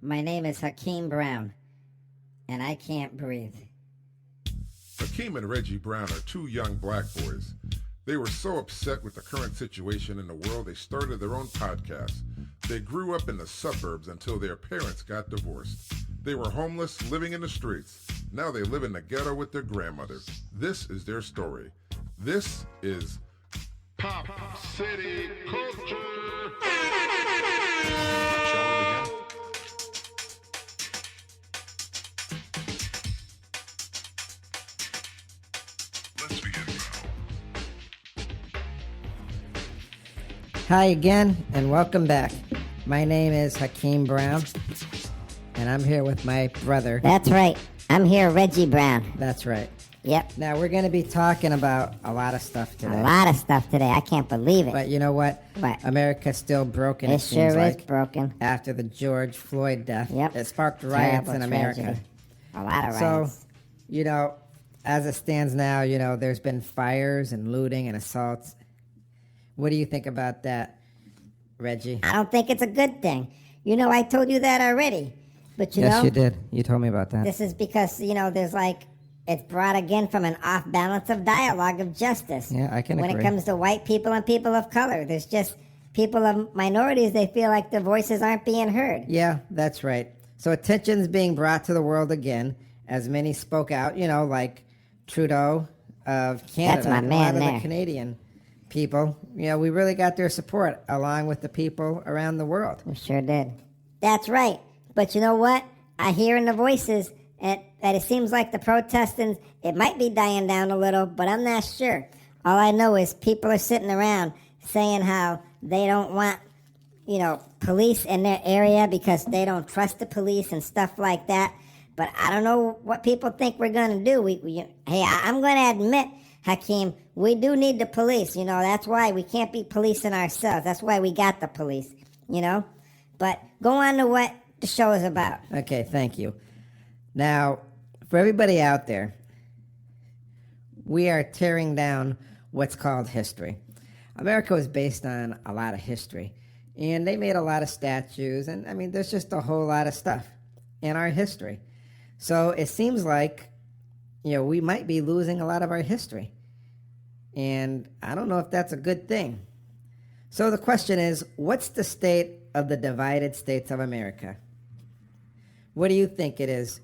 My name is Hakeem Brown, and I can't breathe. Hakeem and Reggie Brown are two young black boys. They were so upset with the current situation in the world, they started their own podcast. They grew up in the suburbs until their parents got divorced. They were homeless, living in the streets. Now they live in the ghetto with their grandmother. This is their story. This is Pop City Culture. Shall we begin? Let's begin now. Hi again, and welcome back. My name is Hakeem Brown, and I'm here with my brother. That's right. I'm here, Reggie Brown. That's right. Yep. Now, we're going to be talking about a lot of stuff today. A lot of stuff today. I can't believe it. But you know what? What? America's still broken, It seems sure is like, broken. after the George Floyd death. Yep. It sparked riots Terrible in America. tragedy. A lot of So, riots. as it stands now, there's been fires and looting and assaults. What do you think about that, Reggie? I don't think it's a good thing. I told you that already. But Yes, you did. You told me about that. this is because, there's it's brought again from an off balance of dialogue of justice. Yeah, I can When agree. it comes to white people and people of color, there's just people of minorities, they feel like their voices aren't being heard. Yeah, that's right. So attention's being brought to the world again, as many spoke out, like Trudeau of Canada. That's my and man a lot of there. the Canadian people. We really got their support, along with the people around the world. We sure did. That's right. But you know what? I hear in the voices that it seems like the protesting, it might be dying down a little, but I'm not sure. All I know is people are sitting around saying how they don't want, police in their area because they don't trust the police and stuff like that. But I don't know what people think we're going to do. I'm going to admit, Hakeem, we do need the police. That's why we can't be policing ourselves. That's why we got the police, But go on to what the show is about. Okay, thank you. Now, for everybody out there, we are tearing down what's called history. America was based on a lot of history, and they made a lot of statues, and there's just a whole lot of stuff in our history. So it seems like, we might be losing a lot of our history, and I don't know if that's a good thing. So the question is, what's the state of the divided states of America? What do you think it is,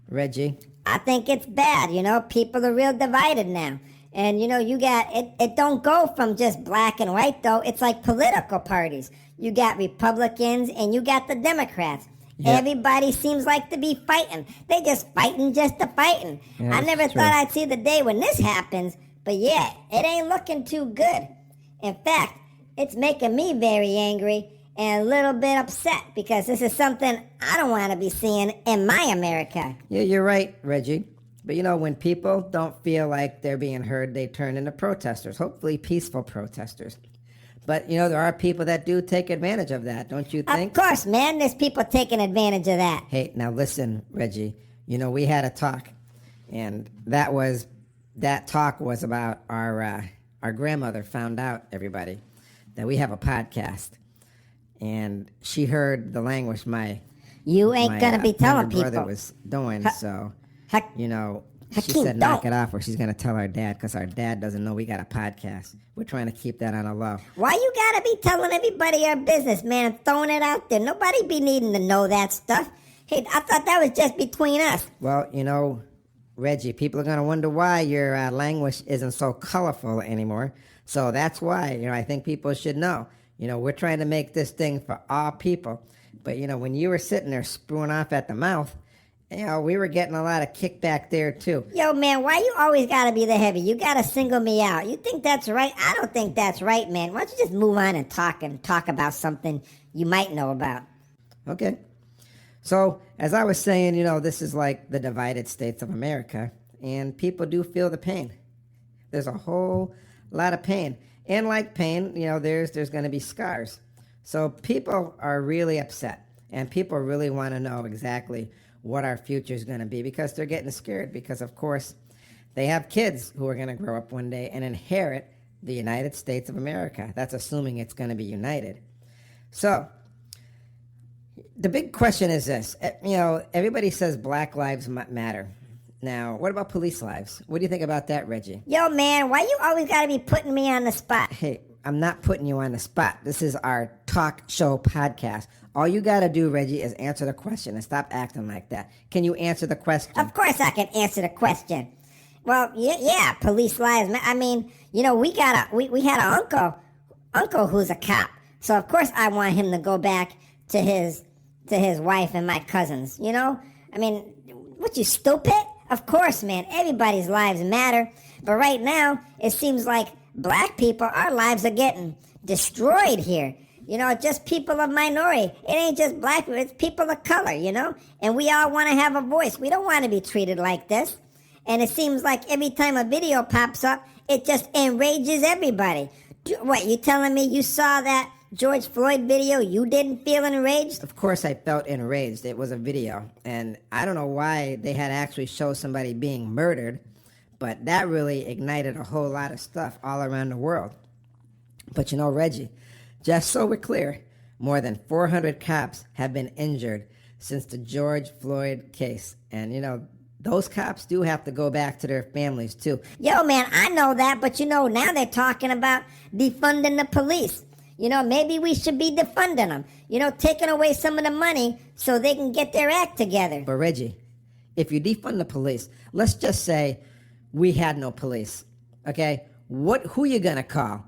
Reggie? I think it's bad, People are real divided now. And, you got, it don't go from just black and white, though. It's like political parties. You got Republicans and you got the Democrats. Yep. Everybody seems like to be fighting. They just fighting just to fighting. Yeah, I never that's true. thought I'd see the day when this happens. But yeah, it ain't looking too good. In fact, it's making me very angry and a little bit upset because this is something I don't want to be seeing in my America. Yeah, you're right, Reggie. But when people don't feel like they're being heard, they turn into protesters, hopefully peaceful protesters. But, there are people that do take advantage of that, don't you think? Of course, man. There's people taking advantage of that. Hey, now listen, Reggie. We had a talk, and that talk was about our grandmother found out, everybody, that we have a podcast. And she heard the language You ain't going to be telling my people. brother was doing, so, Hakeem, she said knock don't. it off, or she's going to tell our dad, because our dad doesn't know we got a podcast. We're trying to keep that on a low. Why you got to be telling everybody our business, man, and throwing it out there? Nobody be needing to know that stuff. Hey, I thought that was just between us. Well, Reggie, people are going to wonder why your language isn't so colorful anymore. So that's why, I think people should know. We're trying to make this thing for all people. But, when you were sitting there spewing off at the mouth, we were getting a lot of kickback there, too. Yo, man, why you always got to be the heavy? You got to single me out. You think that's right? I don't think that's right, man. Why don't you just move on and talk about something you might know about? Okay. So, as I was saying, this is like the divided states of America, and people do feel the pain. There's a whole lot of pain. And like pain, there's going to be scars. So people are really upset, and people really want to know exactly what our future is going to be because they're getting scared because, of course, they have kids who are going to grow up one day and inherit the United States of America. That's assuming it's going to be united. So the big question is this. Everybody says Black Lives Matter. Now, what about police lives? What do you think about that, Reggie? Yo, man, why you always gotta be putting me on the spot? Hey, I'm not putting you on the spot. This is our talk show podcast. All you gotta do, Reggie, is answer the question and stop acting like that. Can you answer the question? Of course I can answer the question. Well, yeah, police lives. I mean, we had an uncle who's a cop. So of course I want him to go back to his wife and my cousins. I mean, what, you stupid? Of course, man. Everybody's lives matter. But right now, it seems like black people, our lives are getting destroyed here. Just people of minority. It ain't just black people, it's people of color, And we all want to have a voice. We don't want to be treated like this. And it seems like every time a video pops up, it just enrages everybody. What, you telling me you saw that George Floyd video, you didn't feel enraged? Of course I felt enraged. It was a video. And I don't know why they had to actually show somebody being murdered, but that really ignited a whole lot of stuff all around the world. But Reggie, just so we're clear, more than 400 cops have been injured since the George Floyd case. And those cops do have to go back to their families too. Yo, man, I know that, but now they're talking about defunding the police. Maybe we should be defunding them. Taking away some of the money so they can get their act together. But Reggie, if you defund the police, let's just say we had no police, okay? Who you gonna call?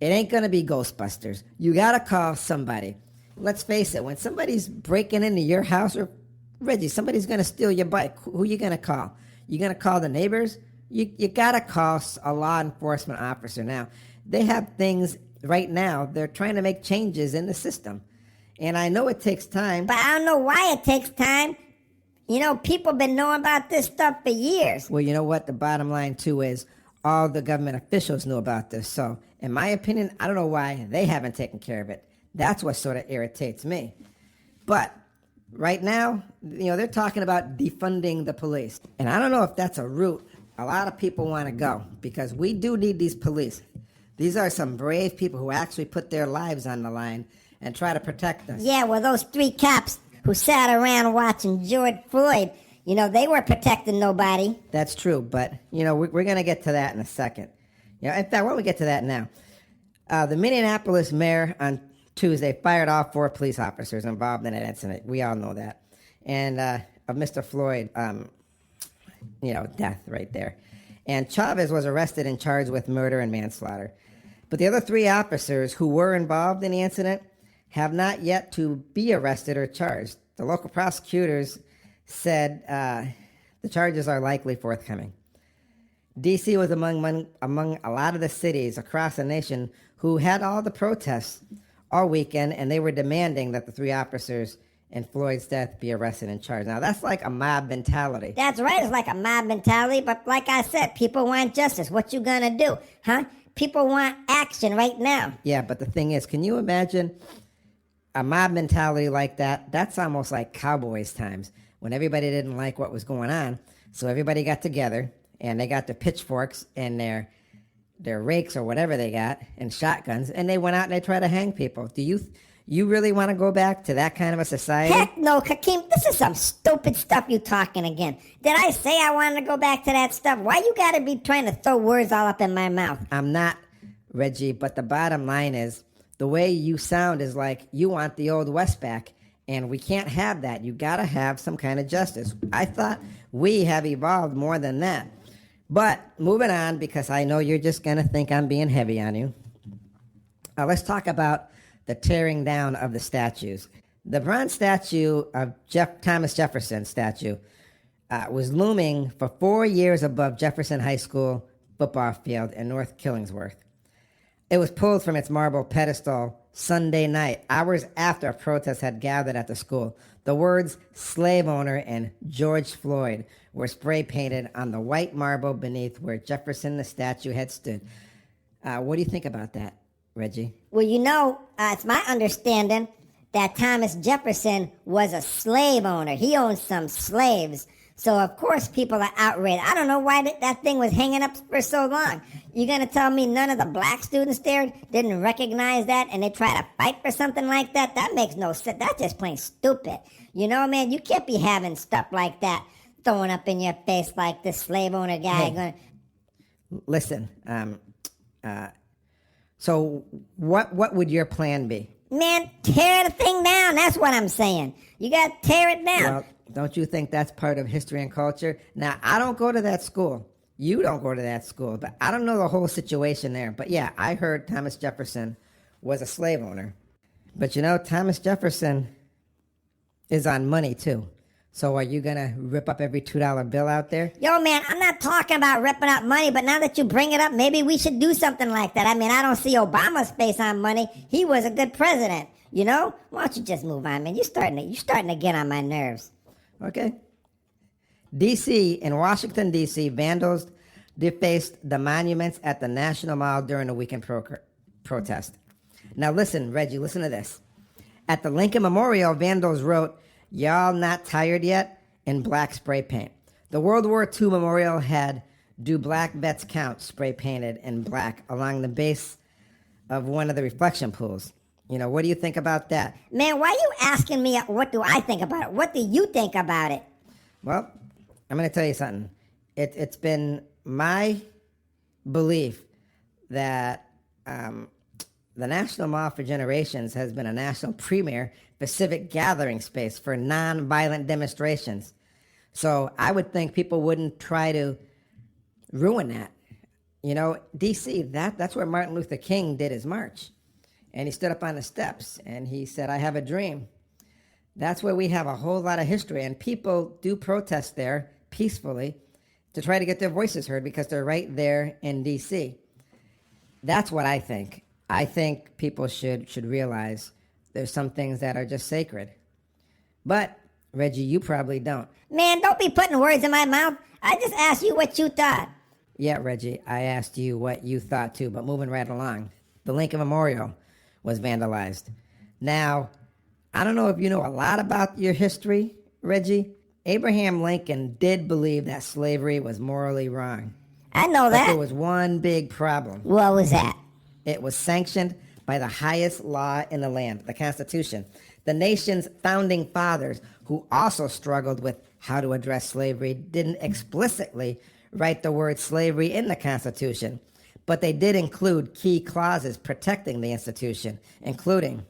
It ain't gonna be Ghostbusters. You gotta call somebody. Let's face it, when somebody's breaking into your house, or Reggie, somebody's gonna steal your bike, who you gonna call? You gonna call the neighbors? You gotta call a law enforcement officer. Now, they have things right now. They're trying to make changes in the system. And I know it takes time. But I don't know why it takes time. People been knowing about this stuff for years. Well, you know what? The bottom line, too, is all the government officials knew about this. So, in my opinion, I don't know why they haven't taken care of it. That's what sort of irritates me. But right now, they're talking about defunding the police. And I don't know if that's a route a lot of people want to go, because we do need these police. These are some brave people who actually put their lives on the line and try to protect us. Yeah, well, those 3 cops who sat around watching George Floyd, they weren't protecting nobody. That's true, but, we're going to get to that in a second. In fact, why don't we get to that now? The Minneapolis mayor on Tuesday fired all 4 police officers involved in that incident. We all know that. And of Mr. Floyd, death right there. And Chavez was arrested and charged with murder and manslaughter. But the other 3 officers who were involved in the incident have not yet to be arrested or charged. The local prosecutors said the charges are likely forthcoming. D.C. was among a lot of the cities across the nation who had all the protests all weekend, and they were demanding that the 3 officers in Floyd's death be arrested and charged. Now, that's like a mob mentality. That's right, it's like a mob mentality, but like I said, people want justice. What you gonna do, huh? People want action right now. Yeah, but the thing is, can you imagine a mob mentality like that? That's almost like Cowboys times, when everybody didn't like what was going on, so everybody got together, and they got their pitchforks and their rakes or whatever they got, and shotguns, and they went out and they tried to hang people. Do you really want to go back to that kind of a society? Heck no, Hakeem, this is some stupid stuff you talking again. Did I say I wanted to go back to that stuff? Why you gotta be trying to throw words all up in my mouth? I'm not, Reggie, but the bottom line is, the way you sound is like you want the old West back, and we can't have that. You gotta have some kind of justice. I thought we have evolved more than that. But moving on, because I know you're just gonna think I'm being heavy on you. Let's talk about the tearing down of the statues. The bronze statue of Thomas Jefferson statue was looming for 4 years above Jefferson High School football field in North Killingsworth. It was pulled from its marble pedestal Sunday night, hours after a protest had gathered at the school. The words slave owner and George Floyd were spray painted on the white marble beneath where Jefferson the statue had stood. What do you think about that, Reggie? Well, it's my understanding that Thomas Jefferson was a slave owner. He owned some slaves. So, of course, people are outraged. I don't know why that thing was hanging up for so long. You're going to tell me none of the black students there didn't recognize that and they try to fight for something like that? That makes no sense. That's just plain stupid. You know, man, you can't be having stuff like that throwing up in your face like this slave owner guy. Hey, listen, so what would your plan be? Man, tear the thing down. That's what I'm saying. You got to tear it down. Well, don't you think that's part of history and culture? Now, I don't go to that school. You don't go to that school, but I don't know the whole situation there. But yeah, I heard Thomas Jefferson was a slave owner. But you know, Thomas Jefferson is on money too. So are you going to rip up every $2 bill out there? Yo, man, I'm not talking about ripping up money, but now that you bring it up, maybe we should do something like that. I mean, I don't see Obama's face on money. He was a good president, you know? Why don't you just move on, man? You're starting to get on my nerves. Okay. In Washington, D.C., vandals defaced the monuments at the National Mall during the weekend protest. Now listen, Reggie, listen to this. At the Lincoln Memorial, vandals wrote, "Y'all not tired yet?" in black spray paint. The World War II memorial had "Do Black Vets Count" spray painted in black along the base of one of the reflection pools. You know, what do you think about that? Man, why are you asking me what do I think about it? What do you think about it? Well, I'm going to tell you something. It's been my belief that the National Mall for generations has been a national premier for civic gathering space for non-violent demonstrations. So I would think people wouldn't try to ruin that. You know, D.C., that's where Martin Luther King did his march. And he stood up on the steps and he said, "I have a dream." That's where we have a whole lot of history. And people do protest there peacefully to try to get their voices heard because they're right there in D.C. That's what I think. I think people should realize there's some things that are just sacred. But, Reggie, you probably don't. Man, don't be putting words in my mouth. I just asked you what you thought. Yeah, Reggie, I asked you what you thought too, but moving right along. The Lincoln Memorial was vandalized. Now, I don't know if you know a lot about your history, Reggie. Abraham Lincoln did believe that slavery was morally wrong. I know But that. there was one big problem. What was that? It was sanctioned by the highest law in the land, the Constitution. The nation's founding fathers, who also struggled with how to address slavery, didn't explicitly write the word slavery in the Constitution, but they did include key clauses protecting the institution, including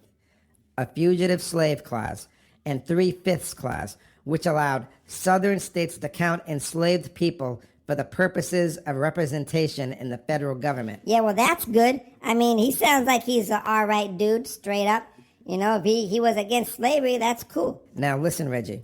a fugitive slave clause and 3/5 clause, which allowed southern states to count enslaved people for the purposes of representation in the federal government. Yeah, well, that's good. I mean, he sounds like he's an all right dude, straight up. You know, if he was against slavery, that's cool. Now listen, Reggie.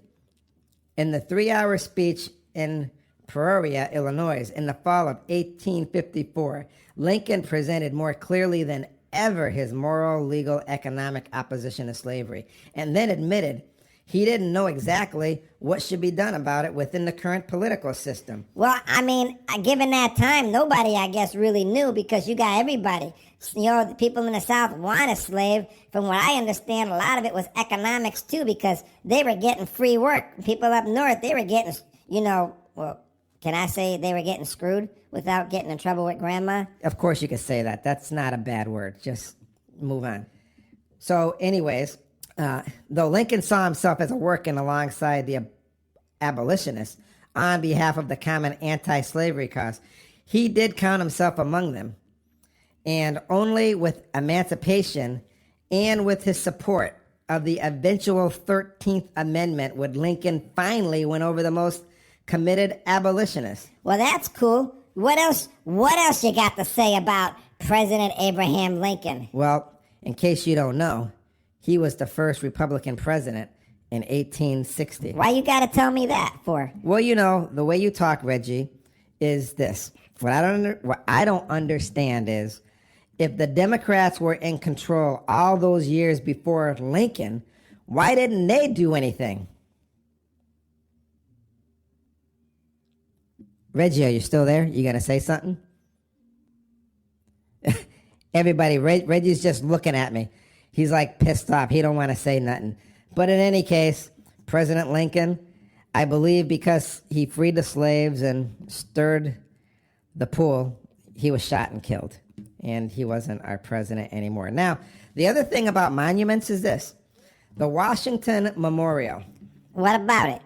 In the 3-hour speech in Peoria, Illinois, in the fall of 1854, Lincoln presented more clearly than ever his moral, legal, economic opposition to slavery, and then admitted he didn't know exactly what should be done about it within the current political system. Well, I mean, given that time, nobody, I guess, really knew because you got everybody. You know, the people in the South want a slave. From what I understand, a lot of it was economics, too, because they were getting free work. People up north, they were getting, you know, well, can I say they were getting screwed without getting in trouble with grandma? Of course you could say that. That's not a bad word. Just move on. So anyways, though Lincoln saw himself as working alongside the abolitionists on behalf of the common anti-slavery cause, he did count himself among them. And only with emancipation and with his support of the eventual 13th Amendment would Lincoln finally win over the most committed abolitionists. Well, that's cool. What else you got to say about President Abraham Lincoln? Well, in case you don't know, he was the first Republican president in 1860. Why you got to tell me that for? Well, you know, the way you talk, Reggie, is this. What I don't understand is if the Democrats were in control all those years before Lincoln, why didn't they do anything? Reggie, are you still there? You gonna say something? Everybody, Reggie's just looking at me. He's like pissed off. He don't want to say nothing. But in any case, President Lincoln, I believe because he freed the slaves and stirred the pool, he was shot and killed. And he wasn't our president anymore. Now, the other thing about monuments is this. The Washington Memorial. What about it?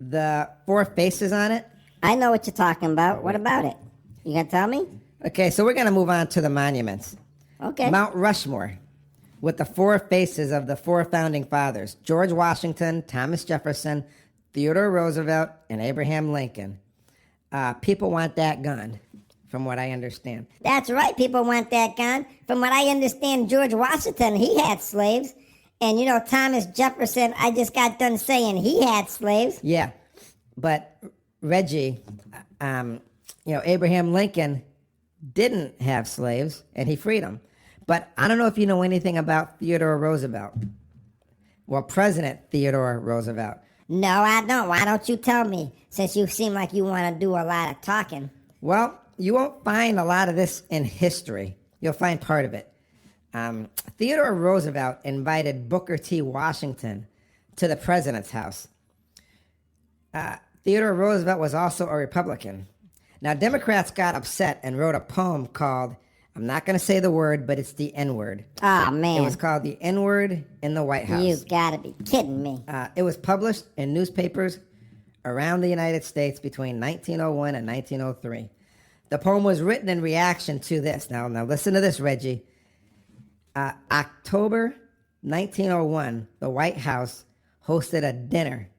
The four faces on it. I know what you're talking about. What about it? You gonna tell me? Okay, so we're going to move on to the monuments. Okay. Mount Rushmore, with the four faces of the four founding fathers, George Washington, Thomas Jefferson, Theodore Roosevelt, and Abraham Lincoln. People want that gone, from what I understand. That's right, people want that gone. From what I understand, George Washington, he had slaves. And you know, Thomas Jefferson, I just got done saying he had slaves. Yeah, but Reggie, Abraham Lincoln didn't have slaves, and he freed them. But I don't know if you know anything about Theodore Roosevelt. Well, President Theodore Roosevelt. No, I don't. Why don't you tell me, since you seem like you want to do a lot of talking? Well, you won't find a lot of this in history. You'll find part of it. Theodore Roosevelt invited Booker T. Washington to the president's house. Theodore Roosevelt was also a Republican. Now, Democrats got upset and wrote a poem called, I'm not going to say the word, but it's the N-word. Oh, man. It was called The N-Word in the White House. You gotta be kidding me. It was published in newspapers around the United States between 1901 and 1903. The poem was written in reaction to this. Now listen to this, Reggie. October 1901, the White House hosted a dinner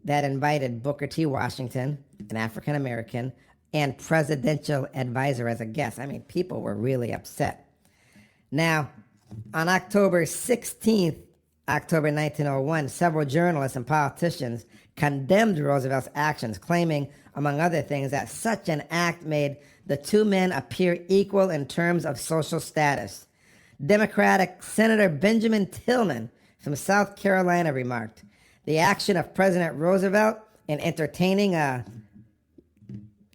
that invited Booker T. Washington, an African American, and presidential advisor as a guest. I mean, people were really upset. Now, on October 16th, October 1901, several journalists and politicians condemned Roosevelt's actions, claiming, among other things, that such an act made the two men appear equal in terms of social status. Democratic Senator Benjamin Tillman from South Carolina remarked, the action of President Roosevelt in entertaining a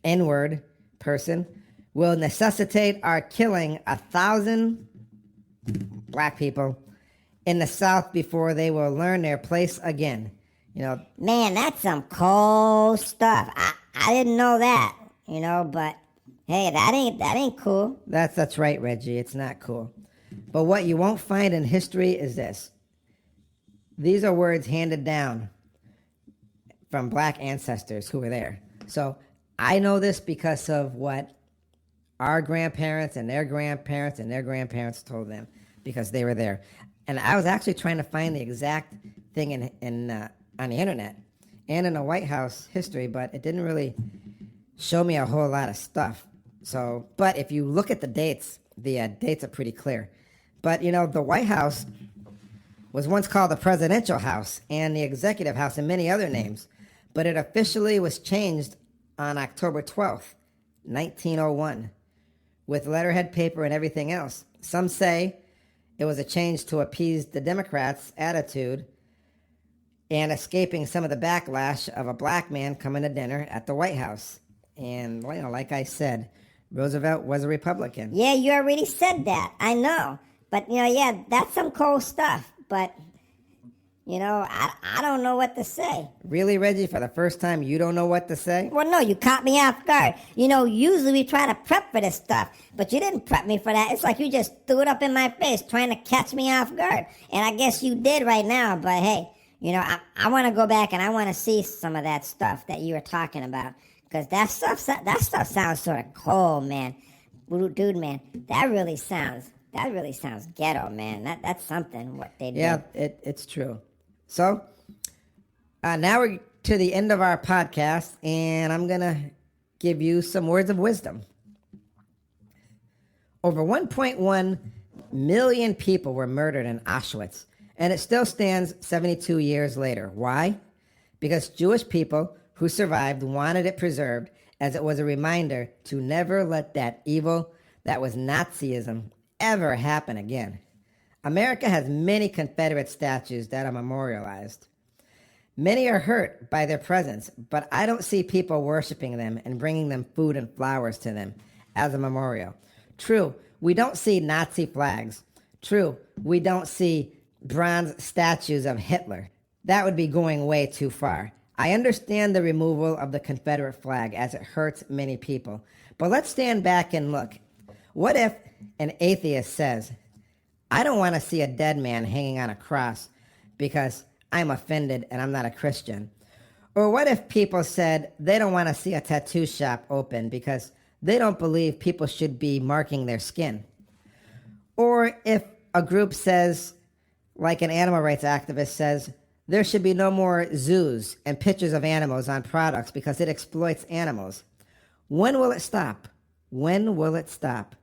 N-word person will necessitate our killing 1,000 black people in the South before they will learn their place again. You know, man, that's some cold stuff. I didn't know that, but hey, that ain't cool. That's right, Reggie. It's not cool. But what you won't find in history is this. These are words handed down from black ancestors who were there. So I know this because of what our grandparents and their grandparents and their grandparents told them, because they were there. And I was actually trying to find the exact thing on the internet and in the White House history, but it didn't really show me a whole lot of stuff. So, but if you look at the dates are pretty clear. But, the White House was once called the Presidential House and the Executive House and many other names, but it officially was changed on October 12th, 1901, with letterhead paper and everything else. Some say it was a change to appease the Democrats' attitude and escaping some of the backlash of a black man coming to dinner at the White House. And, like I said, Roosevelt was a Republican. Yeah, you already said that. I know. But, that's some cold stuff. But, I don't know what to say. Really, Reggie? For the first time, you don't know what to say? Well, no, you caught me off guard. Usually we try to prep for this stuff, but you didn't prep me for that. It's like you just threw it up in my face trying to catch me off guard. And I guess you did right now, but hey, I want to go back and I want to see some of that stuff that you were talking about. Because that stuff sounds sort of cold, man. Dude, man, that really sounds ghetto, man. That's something what they do. Yeah, it's true. So, now we're to the end of our podcast, and I'm going to give you some words of wisdom. Over 1.1 million people were murdered in Auschwitz, and it still stands 72 years later. Why? Because Jewish people who survived wanted it preserved, as it was a reminder to never let that evil that was Nazism ever happen again. America has many Confederate statues that are memorialized. Many are hurt by their presence, but I don't see people worshiping them and bringing them food and flowers to them as a memorial. True, we don't see Nazi flags. True, we don't see bronze statues of Hitler. That would be going way too far. I understand the removal of the Confederate flag as it hurts many people. But let's stand back and look. What if an atheist says, I don't want to see a dead man hanging on a cross because I'm offended and I'm not a Christian? Or what if people said they don't want to see a tattoo shop open because they don't believe people should be marking their skin? Or if a group says, like an animal rights activist says, there should be no more zoos and pictures of animals on products because it exploits animals. When will it stop? When will it stop?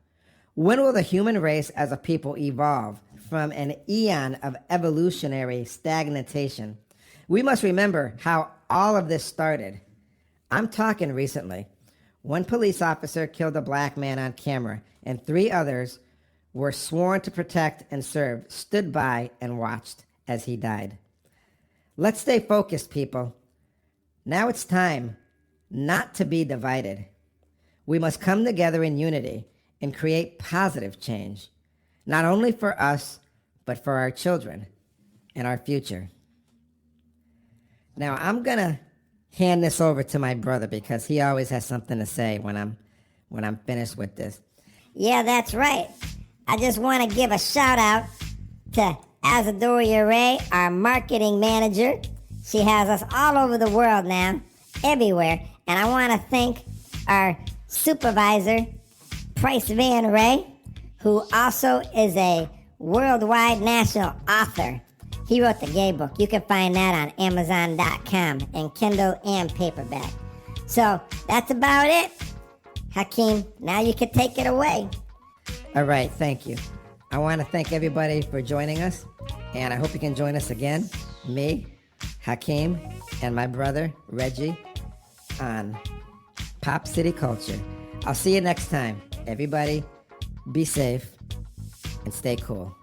When will the human race as a people evolve from an eon of evolutionary stagnation? We must remember how all of this started. I'm talking recently. One police officer killed a black man on camera, and 3 others were sworn to protect and serve, stood by and watched as he died. Let's stay focused, people. Now it's time not to be divided. We must come together in unity and create positive change, not only for us, but for our children and our future. Now, I'm going to hand this over to my brother because he always has something to say when I'm finished with this. Yeah, that's right. I just want to give a shout out to Azadoria Ray, our marketing manager. She has us all over the world now, everywhere. And I want to thank our supervisor, Price Van Ray, who also is a worldwide national author. He wrote the gay book. You can find that on Amazon.com in Kindle and paperback. So that's about it. Hakeem, now you can take it away. All right, thank you. I want to thank everybody for joining us, and I hope you can join us again, me, Hakeem, and my brother, Reggie, on Pop City Culture. I'll see you next time. Everybody, be safe and stay cool.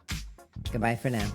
Goodbye for now.